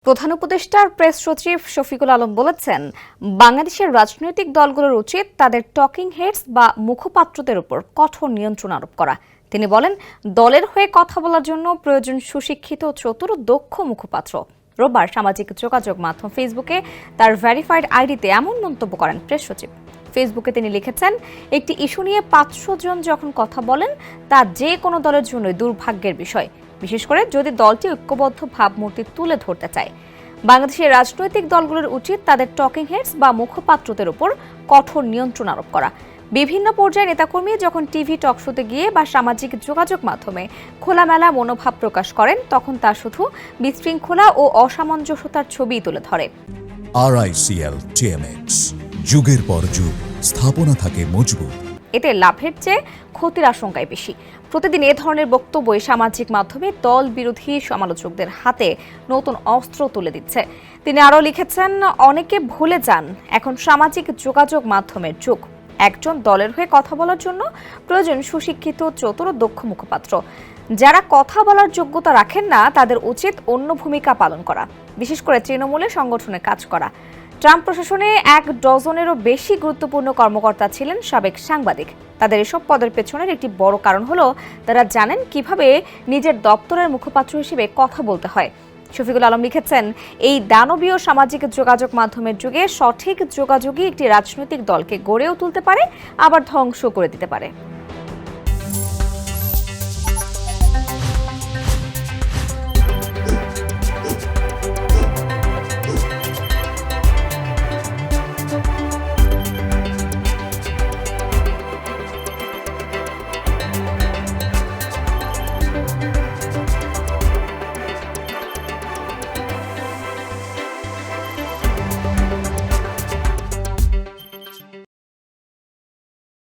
প্রধান উপদেষ্টার প্রেস সচিব শফিকুল আলম বলেছেন, বাংলাদেশের রাজনৈতিক দলগুলোর উচিত তাদের টকিং হেডস বা মুখপাত্রদের উপর কঠোর নিয়ন্ত্রণ আরোপ করা। তিনি বলেন, দলের হয়ে কথা বলার জন্য প্রয়োজন সুশিক্ষিত, চতুর ও দক্ষ মুখপাত্র। রোববার সামাজিক যোগাযোগ মাধ্যম ফেসবুকে তার ভেরিফাইড আইডিতে এমন মন্তব্য করেন প্রেস সচিব। ফেসবুকে তিনি লিখেছেন, একটি ইস্যু নিয়ে 500 জন যখন কথা বলেন, তা যে কোনো দলের জন্যই দুর্ভাগ্যের বিষয়, বিশেষ করে যদি দলটি ঐক্যবদ্ধ ভাবমূর্তি তুলে ধরতে চায়। বাংলাদেশের রাজনৈতিক দলগুলোর উচিত তাদের টকিং হেডস বা মুখপাত্রদের উপর কঠোর নিয়ন্ত্রণ আরোপ করা। বিভিন্ন পর্যায়ে নেতাকর্মী যখন টিভি টকশোতে গিয়ে বা সামাজিক যোগাযোগ মাধ্যমে খোলামেলা মনোভাব প্রকাশ করেন, তখন তা শুধু বিশৃঙ্খলা ও অসামঞ্জস্যতার ছবি তুলে ধরে। RICL TMX, যুগের পর যুগ স্থাপনা থাকে মজবুত। এতে লাভের চেয়ে ক্ষতির আশঙ্কাই বেশি। প্রতিদিন এ ধরনের বক্তব্যই সামাজিক মাধ্যমে দল বিরোধী সমালোচকদের হাতে নতুন অস্ত্র তুলে দিচ্ছে। তিনি আরও লিখেছেন, অনেকে ভুলে যান এখন সামাজিক যোগাযোগ মাধ্যমের যুগ। একজন দলের হয়ে কথা বলার জন্য প্রয়োজন সুশিক্ষিত, চতুর ও দক্ষ মুখপাত্র। যারা কথা বলার যোগ্যতা রাখেন না, তাদের উচিত অন্য ভূমিকা পালন করা, বিশেষ করে তৃণমূলে সংগঠনে কাজ করা। ট্রাম্প প্রশাসনে 1 ডজনেরও বেশি গুরুত্বপূর্ণ কর্মকর্তা ছিলেন সাবেক সাংবাদিক। তাদের এসব পদের পেছনের একটি বড় কারণ হলো তারা জানেন কিভাবে নিজের দপ্তরের মুখপাত্র হিসেবে কথা বলতে হয়। শফিকুল আলম লিখেছেন, এই দানবীয় সামাজিক যোগাযোগ মাধ্যমের যুগে সঠিক যোগাযোগই একটি রাজনৈতিক দলকে গড়েও তুলতে পারে, আবার ধ্বংস করে দিতে পারে।